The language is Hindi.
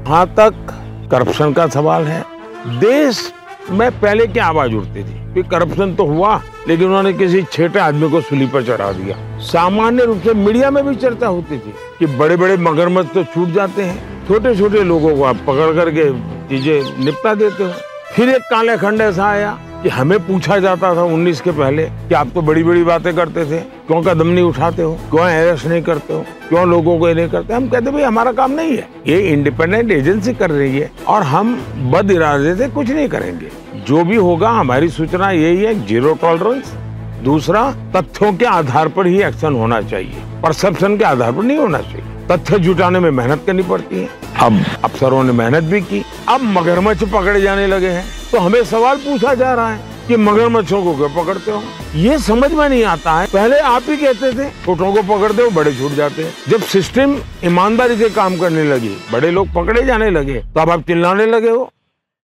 जहाँ तक करप्शन का सवाल है, देश में पहले क्या आवाज उठती थी कि करप्शन तो हुआ, लेकिन उन्होंने किसी छेटे आदमी को सूली पर चढ़ा दिया। सामान्य रूप से मीडिया में भी चर्चा होती थी कि बड़े बड़े मगरमच्छ तो छूट जाते हैं, छोटे छोटे लोगों को आप पकड़ करके चीजें निपटा देते हो। फिर एक काले खंड ऐसा आया कि हमें पूछा जाता था 19 के पहले कि आप तो बड़ी बड़ी बातें करते थे, क्यों कदम नहीं उठाते हो, क्यों अरेस्ट नहीं करते हो, क्यों लोगों को ये नहीं करते। हम कहते भाई हमारा काम नहीं है, ये इंडिपेंडेंट एजेंसी कर रही है और हम बद इरादे से कुछ नहीं करेंगे। जो भी होगा हमारी सूचना यही है, जीरो टॉलरेंस। दूसरा, तथ्यों के आधार पर ही एक्शन होना चाहिए, परसेप्शन के आधार पर नहीं होना चाहिए। तथ्य जुटाने में मेहनत करनी पड़ती है। अब अफसरों ने मेहनत भी की, अब मगरमच्छ पकड़े जाने लगे हैं तो हमें सवाल पूछा जा रहा है कि मगरमच्छों को क्यों पकड़ते हो। ये समझ में नहीं आता है। पहले आप ही कहते थे छोटों को पकड़ते हो, बड़े छूट जाते हैं। जब सिस्टम ईमानदारी से काम करने लगी, बड़े लोग पकड़े जाने लगे, तो अब आप चिल्लाने लगे हो।